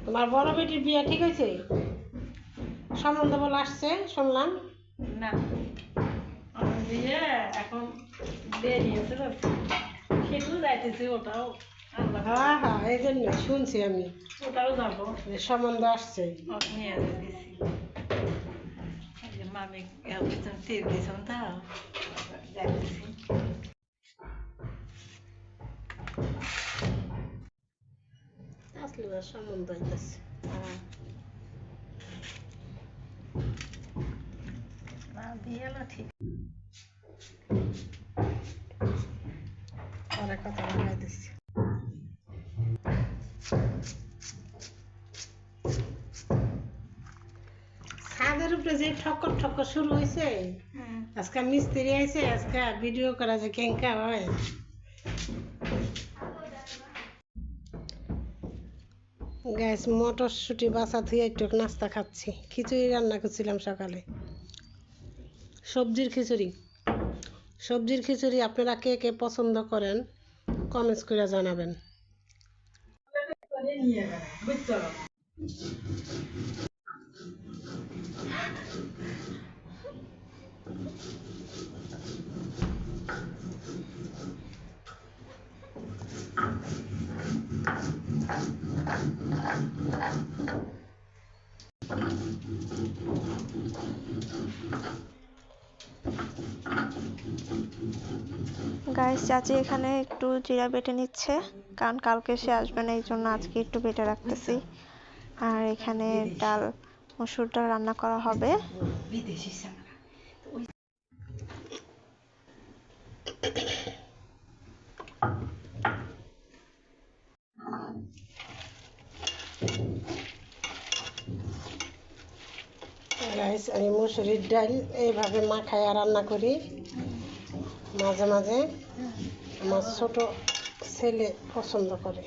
তোমার বড় বেটির বিয়ে ঠিক হয়েছে? সম্বন্ধ বলে আসছে শুনলাম। না বিয়ে এখন দেরি আছে তো, সেটু যাইতেছি, ওটাও হ্যাঁ হ্যাঁ, এই জন্য শুনছি আমি, ওটাও যাবো, সম্বন্ধ আসছে। নিয়ে গেছি মামি তীর গেছিলাম, তা যাইতেছি। আসলে সম্বন্ধ হইতেছে। না বিয়ে না ঠিক পরে কথা লাগাই দিচ্ছি। ছাদের উপরে যে ঠক্কর ঠক্কর শুরু হয়েছে, আজকে মিস্ত্রি আইছে, আজকে ভিডিও করা যে কেঙ্কা হয়। গ্যাস মটরশুঁটি বাসা ধুয়ে একটু নাস্তা খাচ্ছি। খিচুড়ি রান্না করছিলাম সকালে, সবজির খিচুড়ি। সবজির খিচুড়ি আপনারা কে কে পছন্দ করেন কমেন্টস করে জানাবেন। গাইস, চাচি এখানে একটু জিরা বেটে নিচ্ছে, কারণ কালকে সে আসবে না, এই জন্য আজকে একটু বেটে রাখতেছি। আর এখানে ডাল, মসুর ডাল রান্না করা হবে। গাইস, আমি মুসুরির ডাল এইভাবে মাখায়া রান্না করি মাঝে মাঝে। আমার ছোট ছেলে পছন্দ করে।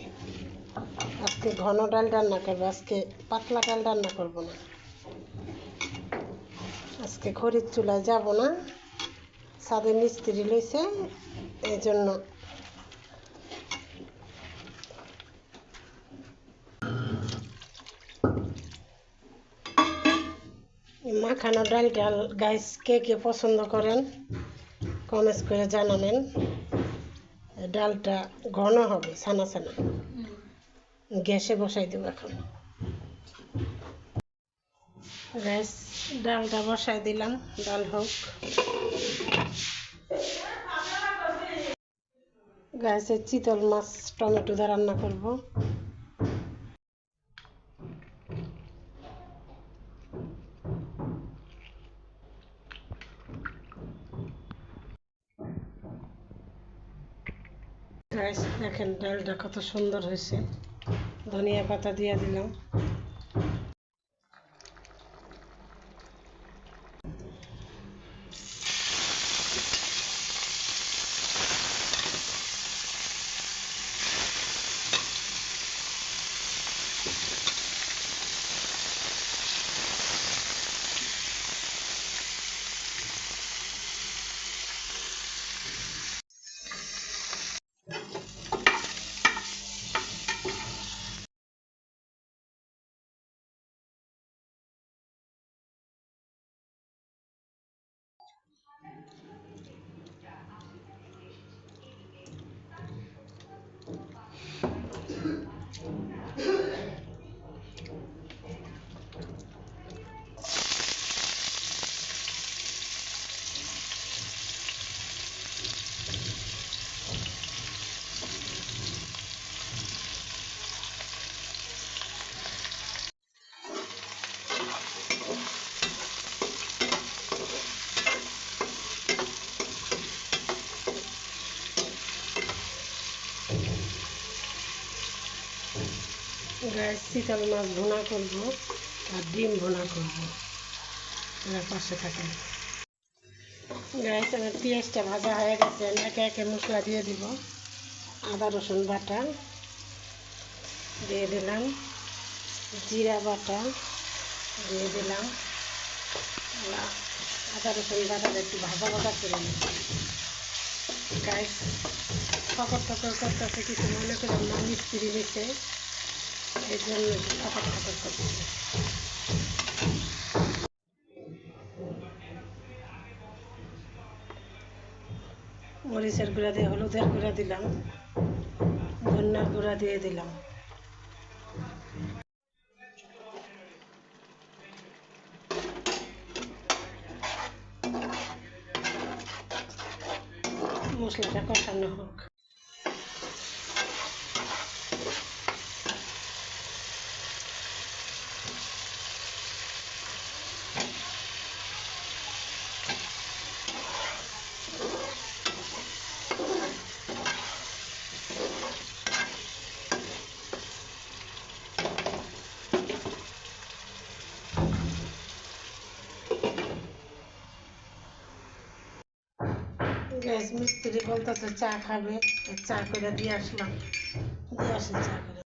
আজকে ঘন ডাল রান্না করবো, আজকে পাতলা ডাল রান্না করবো না। আজকে খড়ির চুলায় যাব না, ছাদে মিস্ত্রি লইছে, এই জন্য। মাখানো ডালটা গাইস কে কে পছন্দ করেন কমেন্টস করে জানাবেন। ডালটা ঘন হবে, ছানা ছানা। গ্যাসে বসাই দেবো এখন। গ্যাস ডালটা বসাই দিলাম, ডাল হোক। গ্যাসে চিতল মাছ টমেটো দিয়ে রান্না করব। গাইস দেখেন ডালটা কত সুন্দর হয়েছে, ধনিয়া পাতা দিয়ে দিলাম। গাইস চিতল মাছ ভুনা করবো আর ডিম ভুনা করবো, পাশে থাকেন। গাইস আমার পেঁয়াজটা ভাজা হয়ে গেছে, একে একে মশলা দিয়ে দিব। আদা রসুন বাটা দিয়ে দিলাম, জিরা বাটা দিয়ে দিলাম। আদা রসুন বাটাটা একটু ভাজা ভাজা করে নিই। গাইস ঠকর ঠকর করতেছে, কিছু মনে করেন না, মিস্ত্রি নিচ্ছে, এই জন্য ঠাকুর ঠাকুর করতেছে। মরিচের গুঁড়া দিয়ে হলুদের গুঁড়া দিলাম, ধনিয়ার গুঁড়া দিয়ে দিলাম। মশলাটা কষানো হোক। গ্যাস মিস্ত্রি বলতেছে চা খাবে, চা করে দিয়ে আসলাম, দিয়ে আসি চা করে।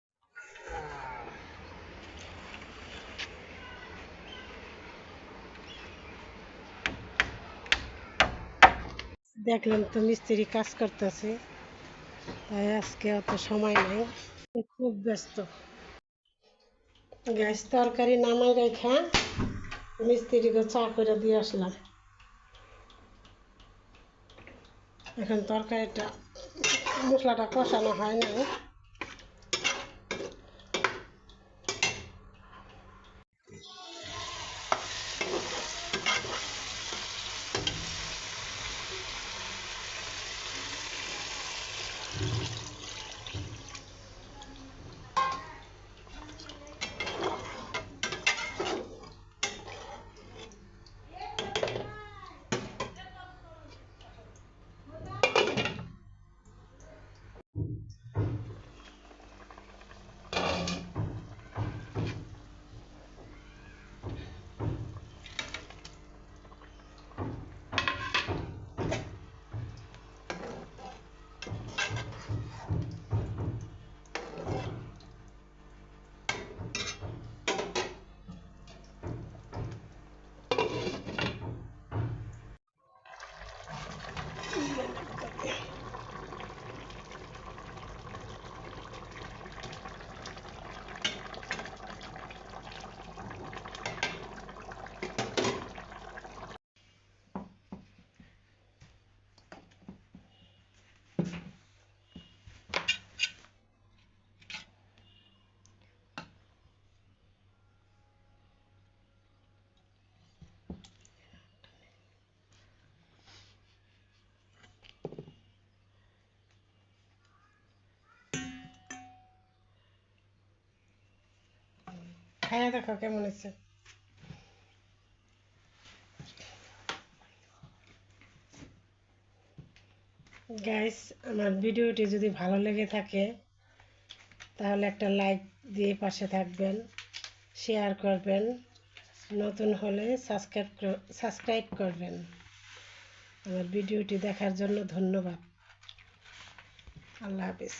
দেখলাম তো মিস্ত্রি কাজ করতেছে, তাই আজকে অত সময় নাই, খুব ব্যস্ত। গ্যাস তরকারি নামাই রেখা মিস্ত্রিকে চা করে দিয়ে আসলাম। এখন তরকারিটা মশলাটা কষানো হয় না। খাইয়া দেখো কেমন হয়েছে। গাইস, আমার ভিডিওটি যদি ভালো লেগে থাকে তাহলে একটা লাইক দিয়ে পাশে থাকবেন, শেয়ার করবেন, নতুন হলে সাবস্ক্রাইব করবেন। আমার ভিডিওটি দেখার জন্য ধন্যবাদ। আল্লাহ হাফেজ।